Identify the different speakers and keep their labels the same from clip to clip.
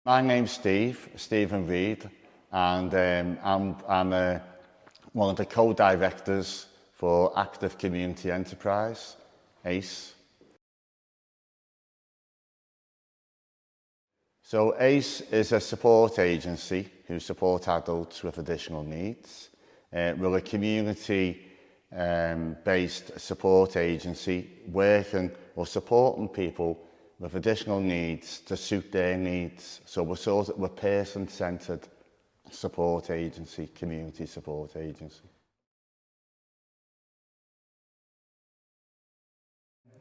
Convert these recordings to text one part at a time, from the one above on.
Speaker 1: My name's Stephen Reid, and I'm one of the co-directors for Active Community Enterprise, ACE. So ACE is a support agency who support adults with additional needs. We're a community-based support agency working or supporting people with additional needs to suit their needs. So we're person-centred support agency, community support agency.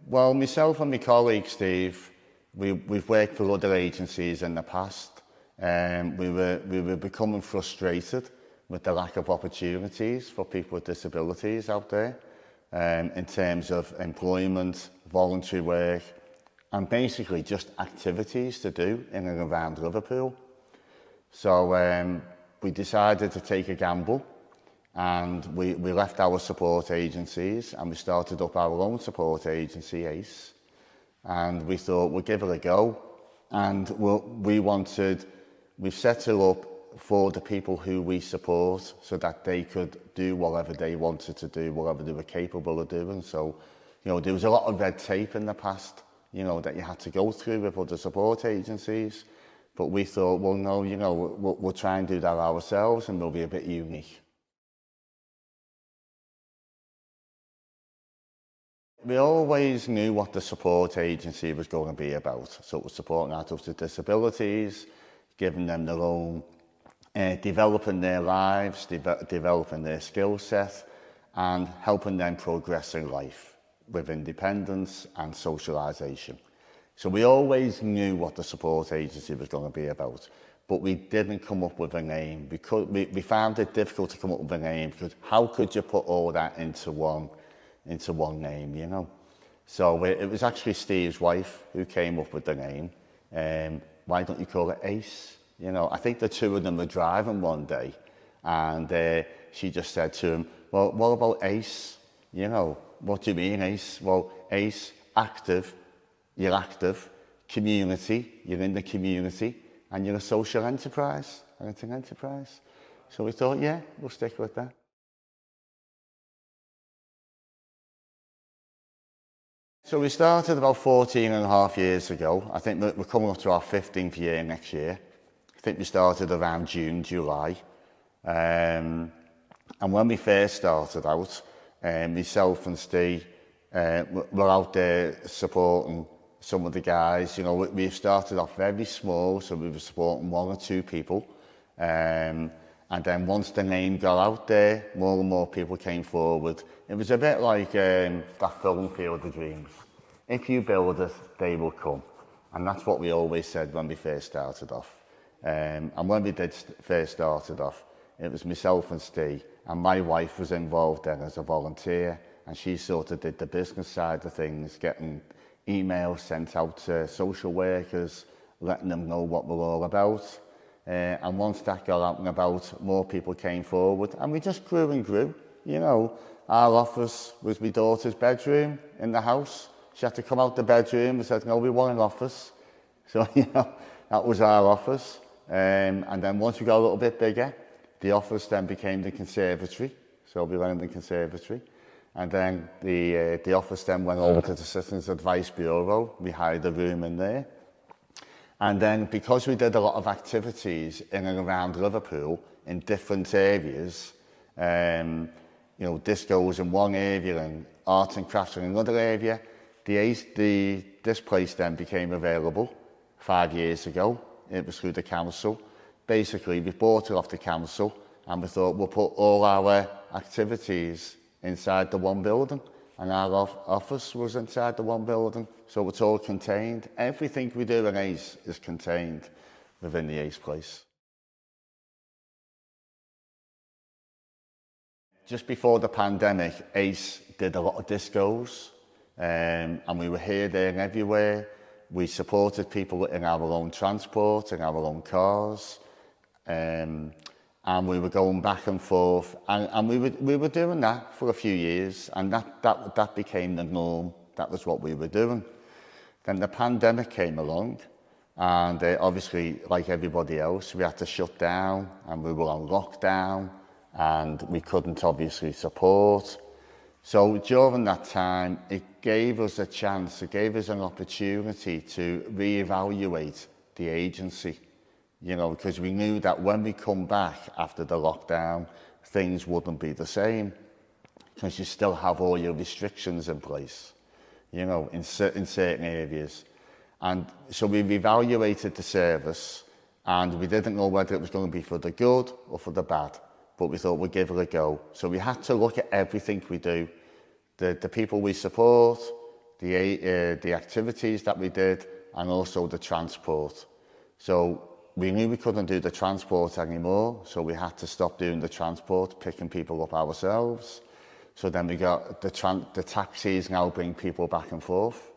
Speaker 1: Well, myself and my colleague Steve, we've worked for other agencies in the past. We were becoming frustrated with the lack of opportunities for people with disabilities out there in terms of employment, voluntary work, and basically just activities to do in and around Liverpool. So we decided to take a gamble, and we left our support agencies and we started up our own support agency, ACE. And we thought we'd give it a go. And we've set it up for the people who we support so that they could do whatever they wanted to do, whatever they were capable of doing. So, there was a lot of red tape in the past, that you had to go through with other support agencies. But we thought, well, no, we'll try and do that ourselves and we'll be a bit unique. We always knew what the support agency was going to be about. So it was supporting adults with disabilities, giving them their own, developing their lives, developing their skill set, and helping them progress in life with independence and socialisation. So we always knew what the support agency was going to be about, but we didn't come up with a name because we found it difficult to come up with a name, because how could you put all that into one name, So it was actually Steve's wife who came up with the name. Why don't you call it ACE? I think the two of them were driving one day, and she just said to him, well, what about ACE? What do you mean ACE? Well, ACE, active, you're active, community, you're in the community, and you're a social enterprise, an enterprise. So we thought, yeah, we'll stick with that. So we started about 14 and a half years ago. I think we're coming up to our 15th year next year. I think we started around June, July. And when we first started out, myself and Steve were out there supporting some of the guys. We started off very small, so we were supporting one or two people. And then once the name got out there, more and more people came forward. It was a bit like that film, Field of Dreams. If you build it, they will come. And that's what we always said when we first started off. And when we first started off, it was myself and Steve, and my wife was involved then as a volunteer, and she sort of did the business side of things, getting emails sent out to social workers, letting them know what we're all about. And once that got out and about, more people came forward, and we just grew and grew. Our office was my daughter's bedroom in the house. She had to come out the bedroom and said, no, we want an office. So, that was our office. And then once we got a little bit bigger, the office then became the conservatory. So we went in the conservatory. And then the office then went over to the Citizens Advice Bureau. We hired a room in there. And then because we did a lot of activities in and around Liverpool in different areas, discos in one area and arts and crafts in another area, this place then became available 5 years ago. It was through the council. Basically, we bought it off the council, and we thought we'll put all our activities inside the one building, and our office was inside the one building, so it's all contained. Everything we do in ACE is contained within the ACE place. Just before the pandemic, ACE did a lot of discos, and we were here, there and everywhere. We supported people in our own transport, in our own cars, and we were going back and forth, and we were doing that for a few years, and that became the norm. That was what we were doing. Then the pandemic came along, And obviously, like everybody else, we had to shut down and we were on lockdown and we couldn't obviously support. So during that time, it gave us a chance, it gave us an opportunity to reevaluate the agency, you know, because we knew that when we come back after the lockdown, things wouldn't be the same because you still have all your restrictions in place, you know, in certain areas. And so we evaluated the service and we didn't know whether it was going to be for the good or for the bad, but we thought we'd give it a go. So we had to look at everything we do, the people we support, the activities that we did, and also the transport. So we knew we couldn't do the transport anymore, so we had to stop doing the transport, picking people up ourselves. So then we got the taxis now bring people back and forth.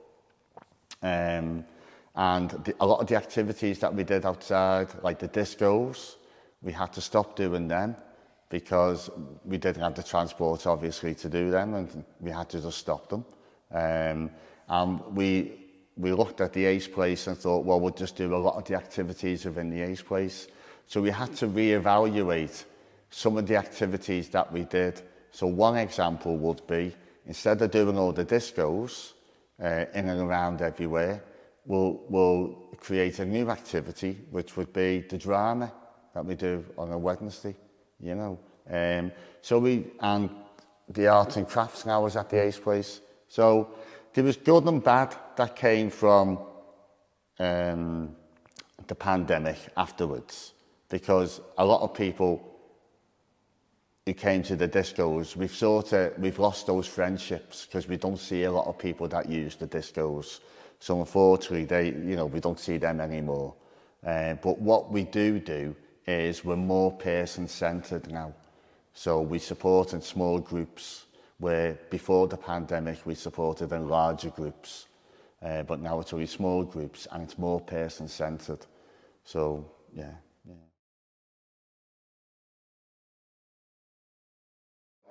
Speaker 1: And a lot of the activities that we did outside, like the discos, we had to stop doing them because we didn't have the transport, obviously, to do them, and we had to just stop them. And we looked at the Ace Place and thought, well, we'll just do a lot of the activities within the Ace Place. So we had to reevaluate some of the activities that we did. So one example would be, instead of doing all the discos in and around everywhere, we'll create a new activity, which would be the drama that we do on a Wednesday, you know. And the art and crafts now is at the Ace Place. So there was good and bad that came from the pandemic afterwards, because a lot of people who came to the discos, we've lost those friendships because we don't see a lot of people that use the discos. So unfortunately, we don't see them anymore. But what we do is we're more person-centred now. So we support in small groups, where before the pandemic we supported in larger groups. But now it's only small groups and it's more person-centred. So, yeah.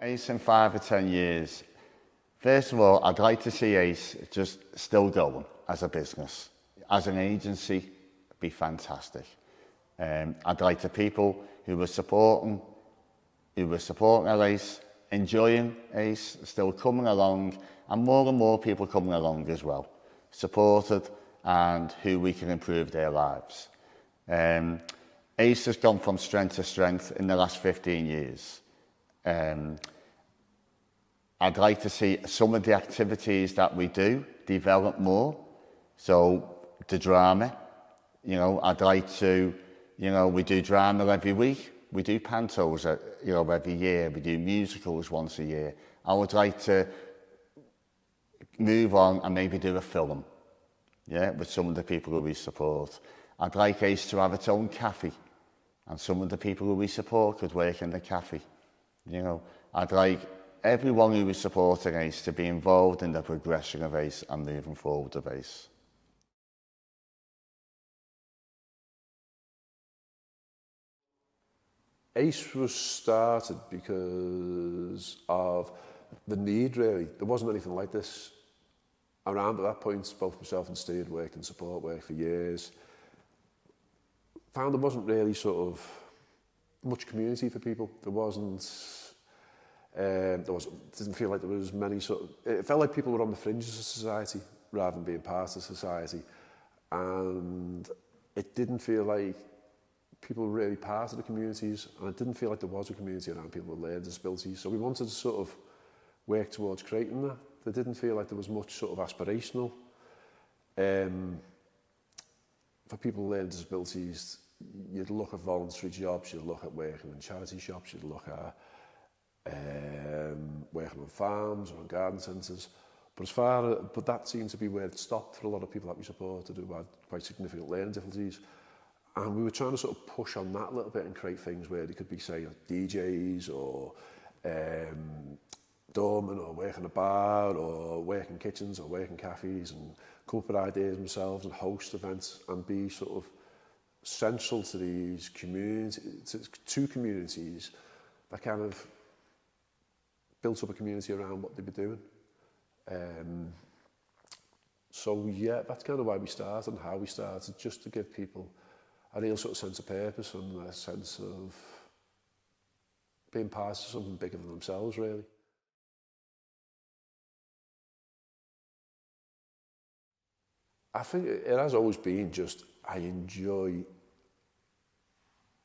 Speaker 1: Ace in 5 or 10 years. First of all, I'd like to see Ace just still going as a business. As an agency, it'd be fantastic. I'd like the people who were supporting our Ace, enjoying Ace, still coming along, and more people coming along as well, supported, and who we can improve their lives. Ace has gone from strength to strength in the last 15 years. I'd like to see some of the activities that we do develop more. So the drama, I'd like to, we do drama every week. We do pantos, every year. We do musicals once a year. I would like to move on and maybe do a film, with some of the people who we support. I'd like Ace to have its own cafe, and some of the people who we support could work in the cafe. I'd like everyone who is supporting Ace to be involved in the progression of Ace and moving forward of Ace.
Speaker 2: Ace was started because of the need, really. There wasn't anything like this around at that point. Both myself and Steve had worked in support work for years. Found there wasn't really sort of much community for people. Didn't feel like there was many it felt like people were on the fringes of society rather than being part of society. And it didn't feel like people were really part of the communities, and it didn't feel like there was a community around people with learning disabilities. So we wanted to sort of work towards creating that. There didn't feel like there was much sort of aspirational. For people with learning disabilities, you'd look at voluntary jobs, you'd look at working in charity shops, you'd look at working on farms or on garden centres. But that seemed to be where it stopped for a lot of people that we supported who had quite significant learning difficulties. And we were trying to sort of push on that a little bit and create things where they could be, say, DJs or doormen, or work in a bar, or work in kitchens, or work in cafes, and come up with ideas themselves and host events and be sort of central to these communities that kind of built up a community around what they'd be doing. So yeah, that's kind of why we started and how we started, just to give people a real sort of sense of purpose and a sense of being part of something bigger than themselves, really. I think it has always been just, I enjoy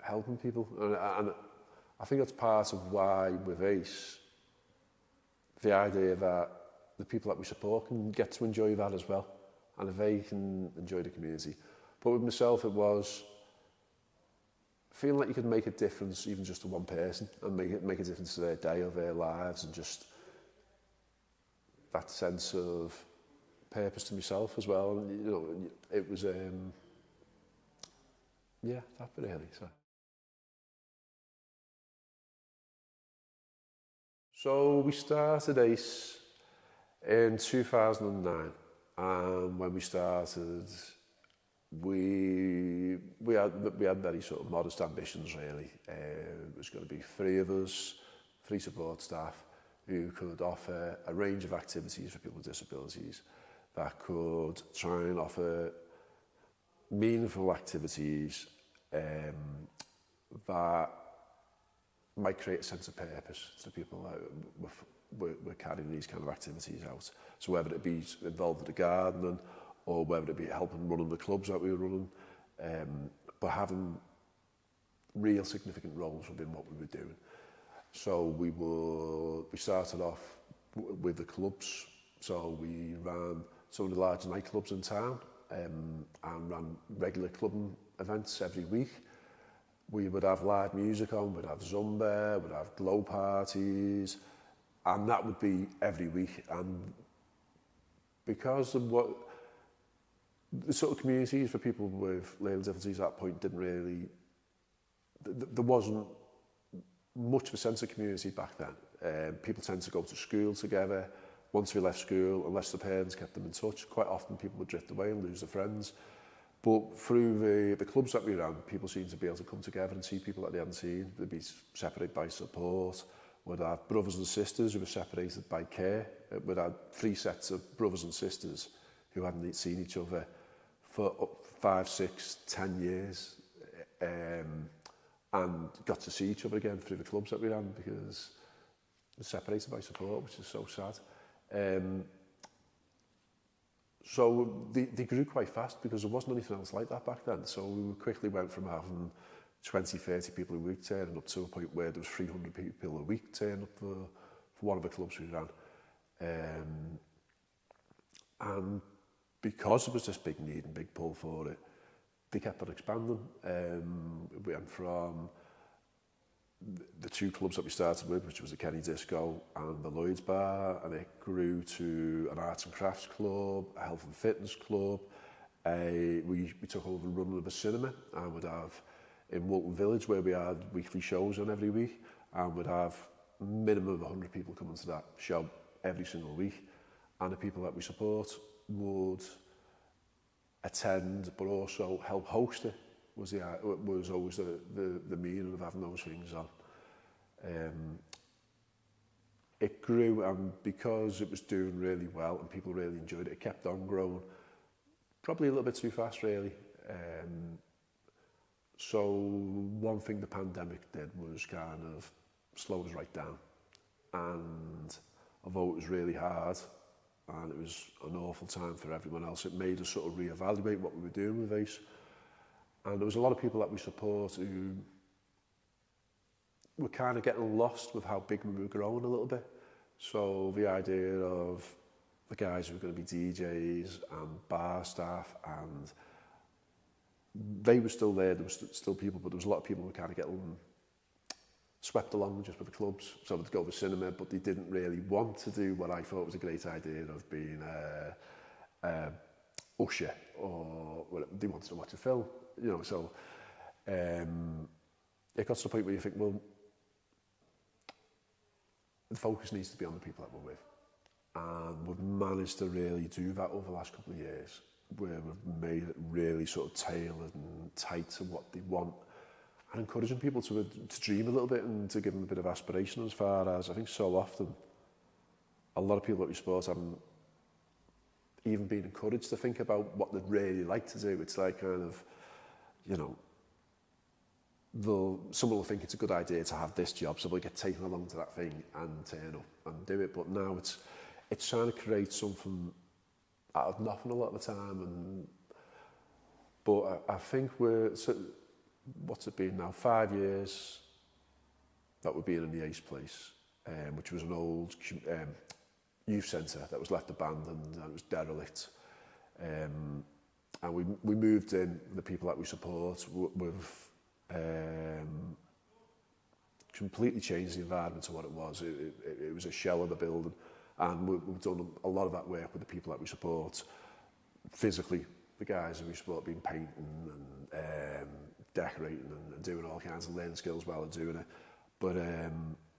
Speaker 2: helping people. And I think that's part of why with ACE, the idea that the people that we support can get to enjoy that as well. And if they can enjoy the community. But with myself, it was feeling like you could make a difference even just to one person and make a difference to their day or their lives, and just that sense of purpose to myself as well. And, you know, it was, yeah, that really. So we started ACE in 2009, and when we started, we had very sort of modest ambitions, really. It was going to be 3 of us, 3 support staff, who could offer a range of activities for people with disabilities, that could try and offer meaningful activities that might create a sense of purpose to the people that we're carrying these kind of activities out. So whether it be involved in the gardening, or whether it be helping running the clubs that we were running, but having real significant roles within what we were doing. So we started off with the clubs. So we ran some of the large nightclubs in town, and ran regular clubbing events every week. We would have live music on, we'd have Zumba, we'd have glow parties, and that would be every week. And because of what the sort of communities for people with learning difficulties at that point didn't really, there wasn't much of a sense of community back then. People tend to go to school together. Once we left school, unless the parents kept them in touch, quite often people would drift away and lose their friends. But through the clubs that we ran, people seemed to be able to come together and see people that they hadn't seen. They'd be separated by support. We'd have brothers and sisters who were separated by care. We'd have 3 sets of brothers and sisters who hadn't seen each other for 5, 6, 10 years, and got to see each other again through the clubs that we ran, because we're separated by support, which is so sad. So they grew quite fast, because there wasn't anything else like that back then. So we quickly went from having 20, 30 people a week turning up to a point where there was 300 people a week turning up for one of the clubs we ran. And because there was this big need and big pull for it, they kept on expanding. We went from the 2 clubs that we started with, which was the Kenny Disco and the Lloyd's Bar, and it grew to an arts and crafts club, a health and fitness club. We took over the running of a cinema, and would have in Walton Village, where we had weekly shows on every week, and would have a minimum of 100 people coming to that show every single week. And the people that we support would attend, but also help host it. Was always the meaning of having those things on. It grew, and because it was doing really well and people really enjoyed it, it kept on growing. Probably a little bit too fast, really. So one thing the pandemic did was kind of slow us right down. And although it was really hard, and it was an awful time for everyone else, it made us sort of reevaluate what we were doing with ACE. And there was a lot of people that we support who were kind of getting lost with how big we were growing a little bit. So the idea of the guys who were going to be DJs and bar staff, and they were still there, there was still people, but there was a lot of people who were kind of getting swept along just with the clubs. So they'd go to the cinema, but they didn't really want to do what I thought was a great idea of being a usher, or they wanted to watch a film, you know. So it got to the point where you think, well, the focus needs to be on the people that we're with. And we've managed to really do that over the last couple of years, where we've made it really sort of tailored and tight to what they want, and encouraging people to dream a little bit and to give them a bit of aspiration. As far as, I think so often, a lot of people that we support haven't even being encouraged to think about what they'd really like to do. It's like kind of, you know, someone will think it's a good idea to have this job, so they'll get taken along to that thing and turn up and do it. But now it's trying to create something out of nothing a lot of the time. But I think what's it been now? 5 years that we've been in the Ace Place, which was an old youth centre that was left abandoned and it was derelict. And we moved in, the people that we support, with completely changed the environment to what it was. It was a shell of the building, and we've done a lot of that work with the people that we support. Physically, the guys that we support been painting and decorating and doing all kinds of learning skills while they're doing it. But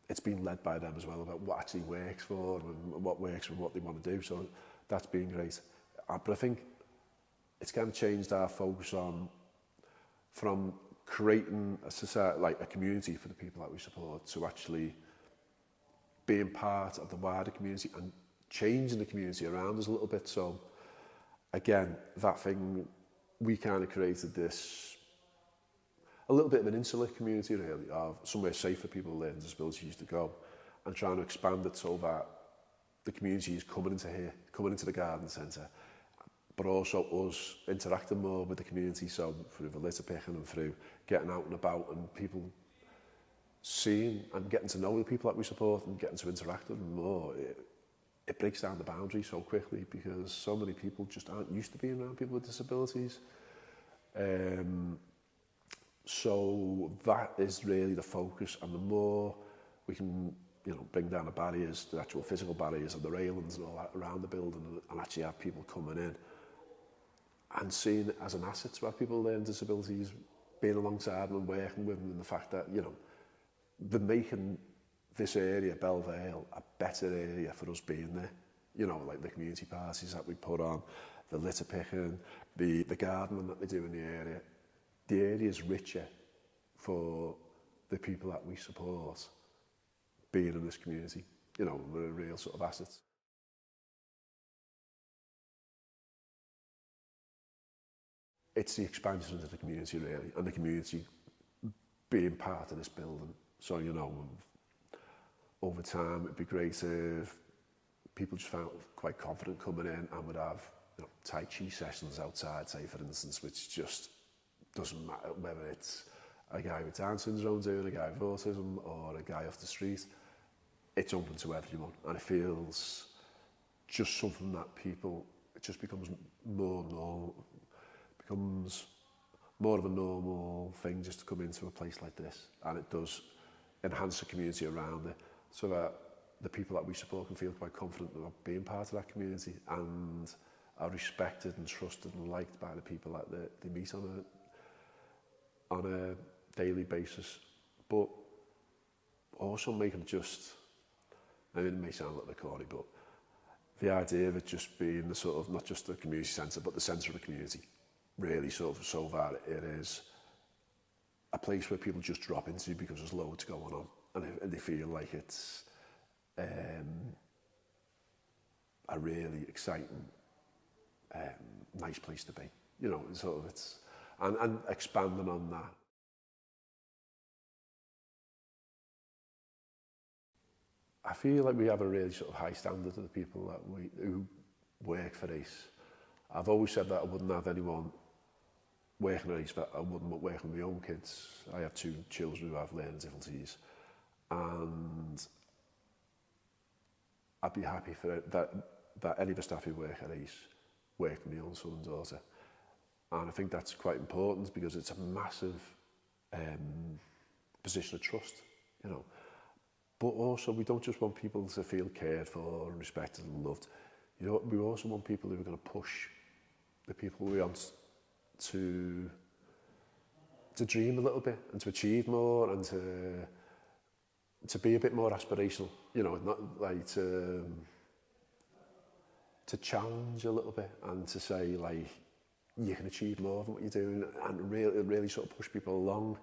Speaker 2: it's been led by them as well about what actually works for them and what works for what they want to do. So that's been great. But I think it's kind of changed our focus from creating a society, like a community for the people that we support, to actually being part of the wider community and changing the community around us a little bit. So again, that thing, we kind of created this, a little bit of an insular community really, of somewhere safe for people with learning disabilities to go, and trying to expand it so that the community is coming into here, coming into the garden centre, but also us interacting more with the community, so through the litter picking and through getting out and about and people seeing and getting to know the people that we support and getting to interact with them more. It breaks down the boundary so quickly because so many people just aren't used to being around people with disabilities. So that is really the focus, and the more we can, you know, bring down the barriers, the actual physical barriers and the railings and all that around the building, and actually have people coming in and seeing it as an asset to have people with learning disabilities, being alongside them and working with them, and the fact that, you know, they're making this area, Belle Vale, a better area for us being there. You know, like the community parties that we put on, the litter picking, the gardening that they do in the area. The area is richer for the people that we support being in this community. You know, we're a real sort of asset. It's the expansion into the community really, and the community being part of this building. So, you know, over time it'd be great if people just felt quite confident coming in and would have, you know, Tai Chi sessions outside, say for instance, which just doesn't matter whether it's a guy with Down syndrome doing, a guy with autism, or a guy off the street. It's open to everyone, and it feels just something that people, it just becomes more normal, becomes more of a normal thing just to come into a place like this, and it does enhance the community around it, so that the people that we support can feel quite confident about being part of that community and are respected and trusted and liked by the people that they meet on a daily basis. But also making it just, I mean, it may sound a little bit corny, but the idea of it just being the sort of, not just the community centre, but the centre of the community, really sort of, so that it is a place where people just drop into because there's loads going on, and they feel like it's a really exciting, nice place to be. You know, sort of it's, and expanding on that. I feel like we have a really sort of high standard of the people that who work for ACE. I've always said that I wouldn't have anyone working at ACE, but I wouldn't work with my own kids. I have 2 children who have learning difficulties, and I'd be happy for it that any of the staff who work at ACE work with my own son and daughter. And I think that's quite important because it's a massive position of trust, you know. But also, we don't just want people to feel cared for and respected and loved. You know, we also want people who are going to push the people we want to dream a little bit and to achieve more and to be a bit more aspirational. You know, not like to challenge a little bit and to say, like, you can achieve more than what you're doing, and really sort of push people along.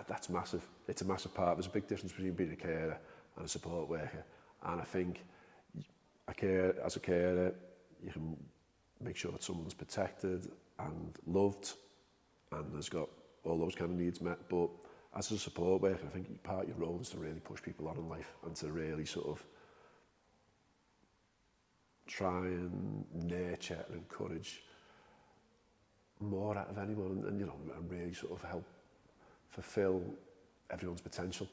Speaker 2: That's massive. It's a massive part. There's a big difference between being a carer and a support worker. And I think as a carer, you can make sure that someone's protected and loved and has got all those kind of needs met. But as a support worker, I think part of your role is to really push people on in life and to really sort of try and nurture and encourage more out of anyone and you know, and really sort of help fulfill everyone's potential.